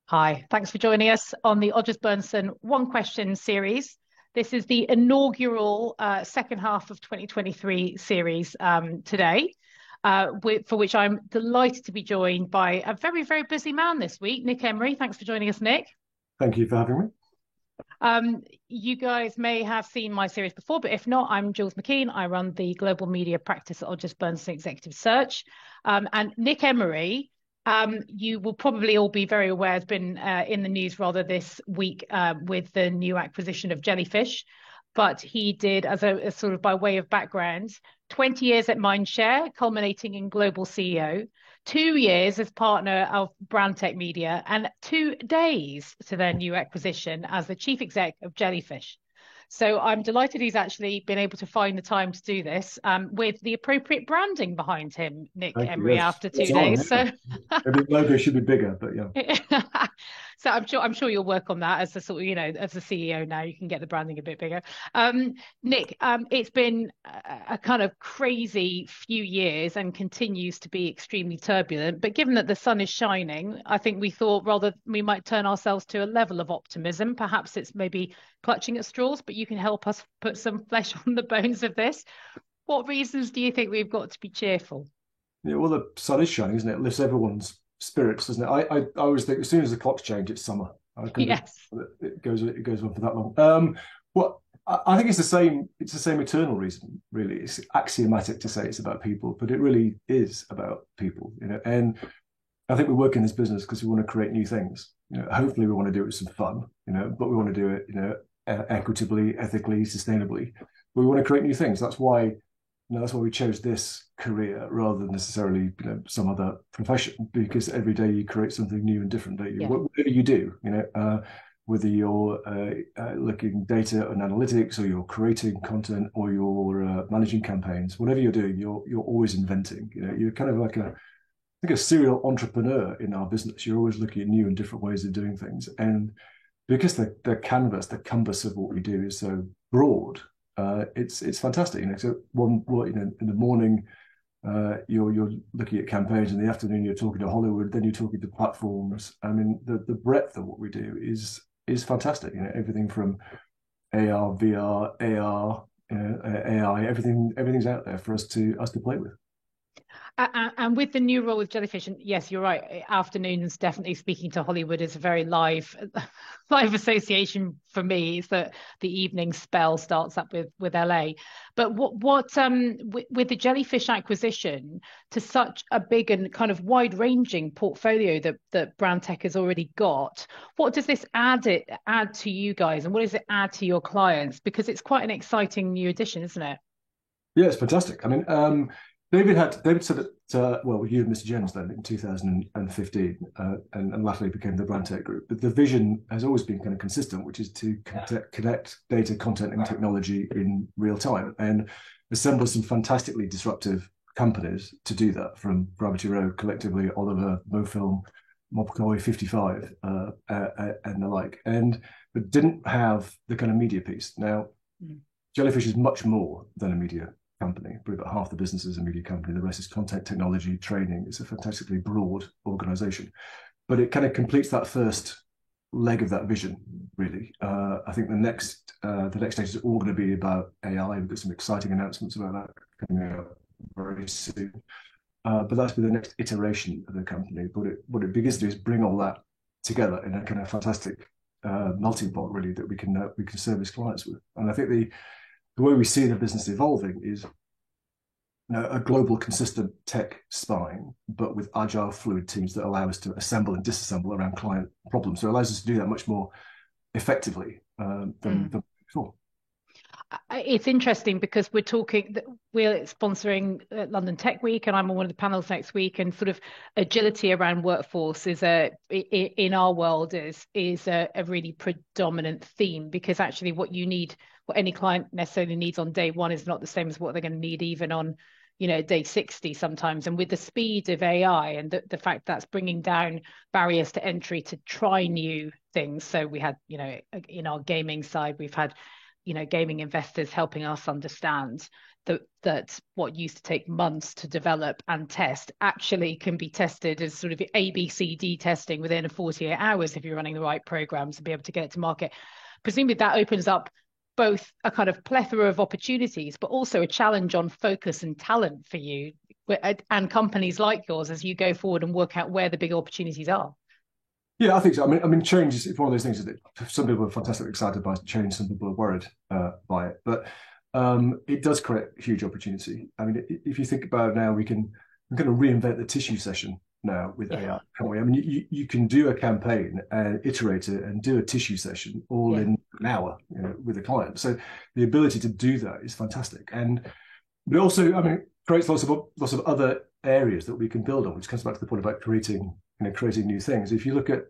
Hi, thanks for joining us on the Odgers Berndtson One Question series. This is the inaugural second half of 2023 series today, for which I'm delighted to be joined by a very, very busy man this week, Nick Emery. Thanks for joining us, Nick. Thank you for having me. You guys may have seen my series before, but if not, I'm Jules McKean. I run the global media practice at Odgers Berndtson Executive Search. And Nick Emery, you will probably all be very aware, has been in the news rather this week with the new acquisition of Jellyfish. But he did, as a sort of by way of background, 20 years at Mindshare, culminating in global CEO, 2 years as partner of Brandtech Media, and 2 days to their new acquisition as the chief exec of Jellyfish. So I'm delighted he's actually been able to find the time to do this with the appropriate branding behind him, Nick Thank you. Emery, Yes, after that's two on. days. Yeah, So maybe the logo should be bigger, but yeah. so I'm sure you'll work on that as the sort of, as the CEO now, you can get the branding a bit bigger. Nick, it's been a kind of crazy few years and continues to be extremely turbulent. But given that the sun is shining, I think we thought rather we might turn ourselves to a level of optimism. Perhaps it's maybe clutching at straws, but you can help us put some flesh on the bones of this. What reasons do you think we've got to be cheerful? Yeah, well, the sun is shining, isn't it? It lifts everyone's spirits, doesn't it? I always think as soon as the clocks change, it's summer. I can be, Yes. it goes on for that long. Well, I think it's the same. It's the same eternal reason, really. It's axiomatic to say it's about people, but it really is about people, And I think we work in this business because we want to create new things. Hopefully we want to do it with some fun, but we want to do it, equitably, ethically, sustainably. But we want to create new things. That's why we chose this career rather than necessarily, some other profession, because every day you create something new and different, don't you? Yeah. Whatever you do, whether you're looking data and analytics, or you're creating content, or you're managing campaigns, whatever you're doing, you're always inventing. You're kind of like a serial entrepreneur in our business. You're always looking at new and different ways of doing things, and because the canvas, the compass of what we do is so broad, it's fantastic. So in the morning, you're looking at campaigns. In the afternoon, you're talking to Hollywood. Then you're talking to platforms. I mean, the breadth of what we do is fantastic. Everything from AR, VR, AR, AI, everything's out there for us to play with. And with the new role with Jellyfish, and yes, you're right. Afternoons, definitely speaking to Hollywood is a very live, live association for me. Is that the evening spell starts up with LA, but with the Jellyfish acquisition to such a big and kind of wide-ranging portfolio that Brandtech has already got, what does this add to you guys, and what does it add to your clients? Because it's quite an exciting new addition, isn't it? Yeah, it's fantastic. I mean, David said it. Well, you and Mr. Jones then in 2015, and latterly became the Brandtech Group. But the vision has always been kind of consistent, which is to connect data, content, and technology in real time, and assemble some fantastically disruptive companies to do that. From Gravity Road, collectively, Oliver, MoFilm, Mobcoy 55, and the like, and but didn't have the kind of media piece. Now, Mm. Jellyfish is much more than a media company. Probably about half the business is a media company. The rest is content, technology, training. It's a fantastically broad organization, but it kind of completes that first leg of that vision. Really, I think the next stage is all going to be about AI. We've got some exciting announcements about that coming out very soon. But that's the next iteration of the company. But what it begins to do is bring all that together in a kind of fantastic melting pot, really, that we can service clients with. And I think the way we see the business evolving is, a global consistent tech spine, but with agile fluid teams that allow us to assemble and disassemble around client problems. So it allows us to do that much more effectively than before. It's interesting because we're sponsoring London Tech Week, and I'm on one of the panels next week. And sort of agility around workforce in our world is a really predominant theme, because actually what any client necessarily needs on day one is not the same as what they're going to need even on day 60 sometimes. And with the speed of AI and the fact that's bringing down barriers to entry to try new things. So we had, in our gaming side, we've had gaming investors helping us understand that what used to take months to develop and test actually can be tested as sort of ABCD testing within 48 hours if you're running the right programs to be able to get it to market. Presumably that opens up both a kind of plethora of opportunities, but also a challenge on focus and talent for you and companies like yours as you go forward and work out where the big opportunities are. Yeah, I think so. I mean, change is one of those things that some people are fantastically excited by change, some people are worried by it, but it does create huge opportunity. I mean, if you think about it now, we're going to reinvent the tissue session now with AI, can't we? I mean, you can do a campaign and iterate it and do a tissue session all in an hour, with a client. So the ability to do that is fantastic, but also, I mean, creates lots of other areas that we can build on, which comes back to the point about creating new things. If you look at,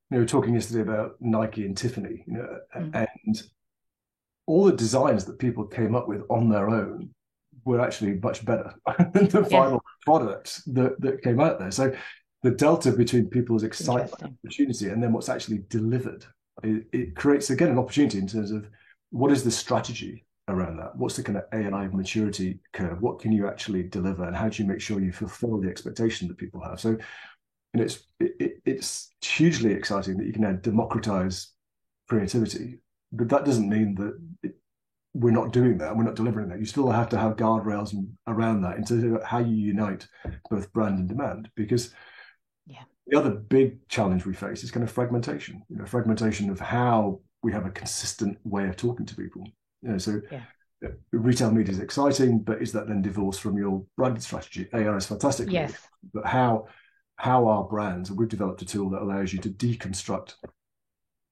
we were talking yesterday about Nike and Tiffany, and all the designs that people came up with on their own were actually much better than the final products that came out there. So the delta between people's excitement, opportunity, and then what's actually delivered, it creates, again, an opportunity in terms of what is the strategy around that? What's the kind of AI maturity curve? What can you actually deliver, and how do you make sure you fulfill the expectation that people have? So, it's hugely exciting that you can now democratize creativity, but that doesn't mean that we're not doing that. We're not delivering that. You still have to have guardrails around that in terms of how you unite both brand and demand, because the other big challenge we face is kind of fragmentation. Fragmentation of how we have a consistent way of talking to people. Retail media is exciting, but is that then divorced from your branded strategy? AI is fantastic, but how our brands, and we've developed a tool that allows you to deconstruct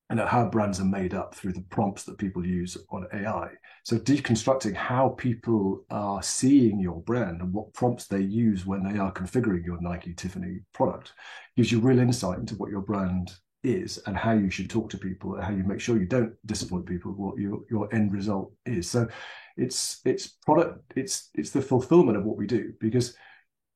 and how brands are made up through the prompts that people use on AI. So deconstructing how people are seeing your brand and what prompts they use when they are configuring your Nike Tiffany product gives you real insight into what your brand is and how you should talk to people and how you make sure you don't disappoint people, what your end result is. So it's product, it's the fulfillment of what we do, because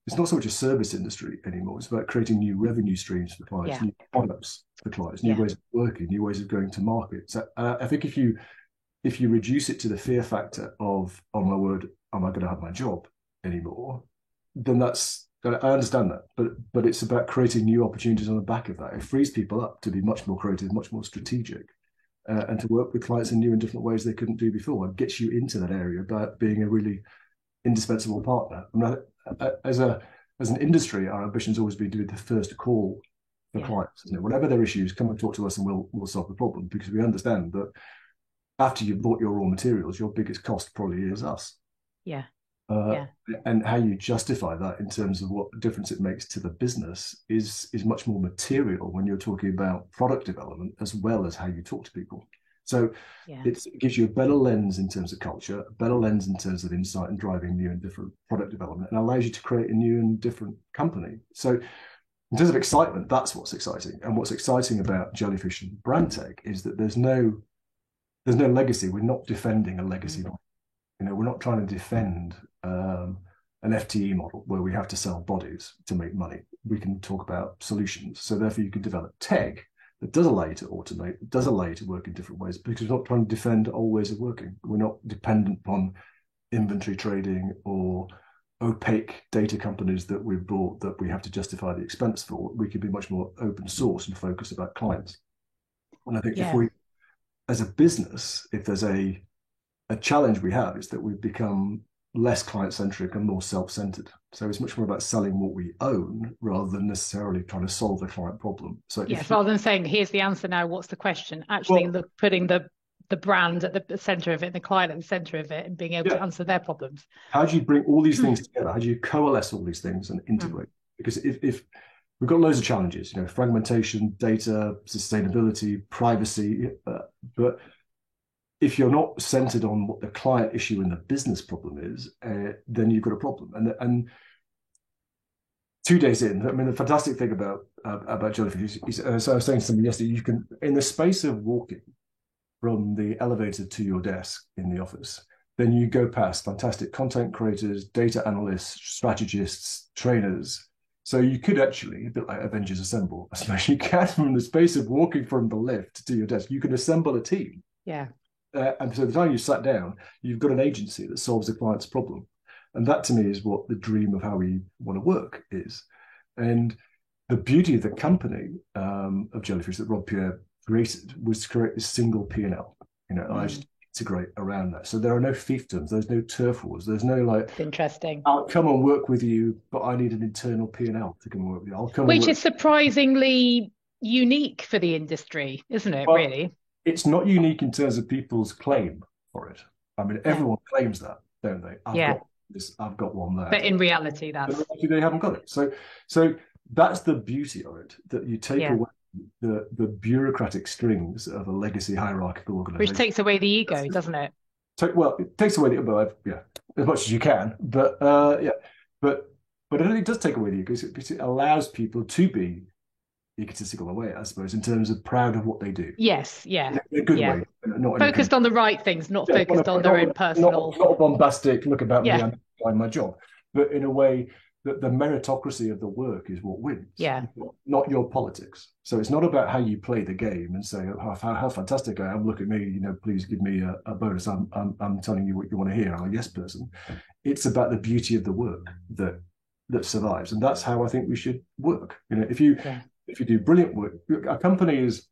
it's not so much a service industry anymore. It's about creating new revenue streams for clients, new products for clients, new ways of working, new ways of going to market. So I think if you reduce it to the fear factor of, oh my word, am I going to have my job anymore? Then I understand that, but it's about creating new opportunities on the back of that. It frees people up to be much more creative, much more strategic, and to work with clients in new and different ways they couldn't do before. It gets you into that area about being a really indispensable partner. I mean, as an industry, our ambition's always been to be the first call for clients. Whatever their issues, come and talk to us, and we'll solve the problem, because we understand that after you've bought your raw materials, your biggest cost probably is us. And how you justify that in terms of what difference it makes to the business is much more material when you're talking about product development as well as how you talk to people. So it gives you a better lens in terms of culture, a better lens in terms of insight and driving new and different product development, and allows you to create a new and different company. So in terms of excitement, that's what's exciting. And what's exciting about Jellyfish and Brandtech is that there's no legacy. We're not defending a legacy model. We're not trying to defend an FTE model where we have to sell bodies to make money. We can talk about solutions. So therefore you can develop tech that does allow you to automate, does allow you to work in different ways, because we're not trying to defend old ways of working. We're not dependent upon inventory trading or opaque data companies that we've bought that we have to justify the expense for. We can be much more open source and focus about clients. And I think if we, as a business, if there's a challenge we have, is that we've become less client-centric and more self-centered. So it's much more about selling what we own rather than necessarily trying to solve a client problem. So rather than saying, here's the answer now, what's the question? Actually, putting the brand at the center of it, the client at the center of it, and being able to answer their problems. How do you bring all these things together? How do you coalesce all these things and integrate? Because if we've got loads of challenges, fragmentation, data, sustainability, privacy, but if you're not centered on what the client issue and the business problem is, then you've got a problem. And 2 days in, I mean, the fantastic thing about Jellyfish is, so I was saying to somebody yesterday, you can, in the space of walking from the elevator to your desk in the office, then you go past fantastic content creators, data analysts, strategists, trainers. So you could actually, a bit like Avengers Assemble, I suppose you can, from the space of walking from the lift to your desk, you can assemble a team. Yeah. And so the time you sat down, you've got an agency that solves the client's problem. And that to me is what the dream of how we want to work is. And the beauty of the company of Jellyfish that Rob Pierre created was to create this single P&L, I just integrate around that. So there are no fiefdoms, there's no turf wars, there's no like, it's interesting. I'll come and work with you, but I need an internal P&L to come and work with you. I'll come Which is surprisingly unique for the industry, isn't it, really? It's not unique in terms of people's claim for it. I mean, everyone claims that, don't they? I've got one there. But in reality, they haven't got it. So that's the beauty of it, that you take away the bureaucratic strings of a legacy hierarchical organization. Which takes away the ego, doesn't it? It takes away as much as you can. But but it does take away the ego because it allows people to be egotistical in a way, I suppose, in terms of proud of what they do. Yes, yeah. In a good way. Not focused on the right things, not focused on their own personal. Not a bombastic, look about me, I'm doing my job. But in a way that the meritocracy of the work is what wins. Yeah. Not your politics. So it's not about how you play the game and say, how fantastic I am, look at me, please give me a bonus. I'm telling you what you want to hear. I'm a yes person. It's about the beauty of the work that survives. And that's how I think we should work. If you do brilliant work, a company is,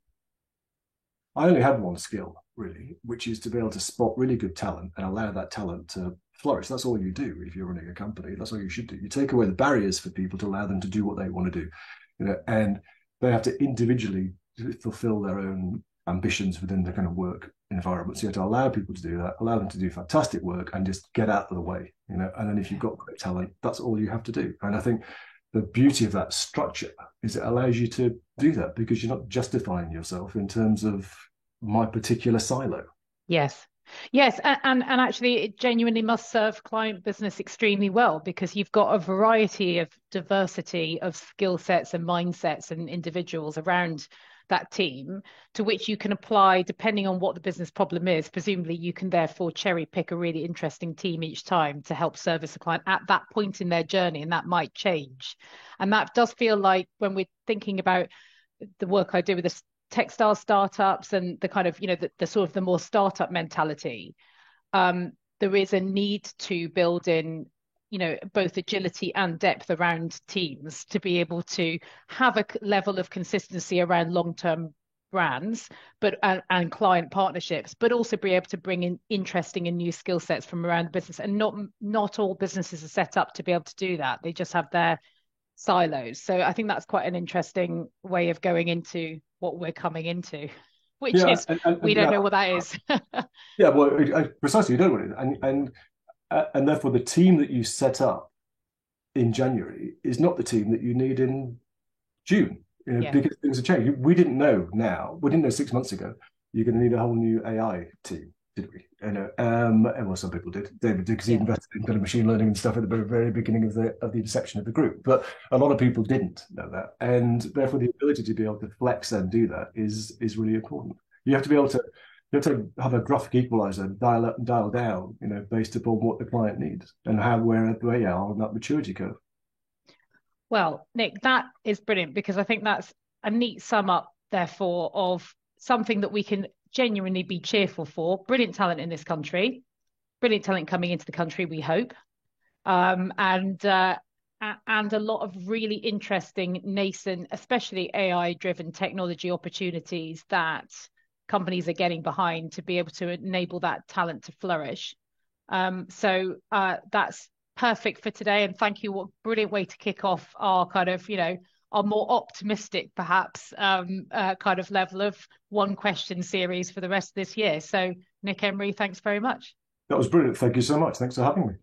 I only have one skill really, which is to be able to spot really good talent and allow that talent to flourish. That's all you do if you're running a company. That's all you should do. You take away the barriers for people to allow them to do what they want to do, and they have to individually fulfill their own ambitions within the kind of work environment. So you have to allow people to do that, allow them to do fantastic work and just get out of the way, and then if you've got great talent, that's all you have to do. And I think the beauty of that structure is it allows you to do that because you're not justifying yourself in terms of my particular silo. Yes. And actually it genuinely must serve client business extremely well because you've got a variety of diversity of skill sets and mindsets and individuals around that team to which you can apply depending on what the business problem is. Presumably you can therefore cherry pick a really interesting team each time to help service a client at that point in their journey, and that might change. And that does feel like when we're thinking about the work I do with the textile startups and the kind of, the sort of the more startup mentality, there is a need to build in both agility and depth around teams to be able to have a level of consistency around long-term brands, and client partnerships, but also be able to bring in interesting and new skill sets from around the business. And not all businesses are set up to be able to do that. They just have their silos. So I think that's quite an interesting way of going into what we're coming into, which is we don't know what that is. Precisely, you don't know what it is. And therefore, the team that you set up in January is not the team that you need in June, because things have changed. We didn't know now. We didn't know 6 months ago you're going to need a whole new AI team, did we? And some people did. David did because he invested in kind of machine learning and stuff at the very, very beginning of the inception of the group. But a lot of people didn't know that, and therefore the ability to be able to flex and do that is really important. You have to be able to. You have to have a graphic equalizer, dial up and dial down, based upon what the client needs and where they are on that maturity curve. Well, Nick, that is brilliant because I think that's a neat sum up, therefore, of something that we can genuinely be cheerful for. Brilliant talent in this country, brilliant talent coming into the country, we hope, and a lot of really interesting nascent, especially AI-driven technology opportunities that companies are getting behind to be able to enable that talent to flourish. So that's perfect for today. And thank you. What a brilliant way to kick off our kind of, our more optimistic, perhaps, kind of level of one question series for the rest of this year. So Nick Emery, thanks very much. That was brilliant. Thank you so much. Thanks for having me.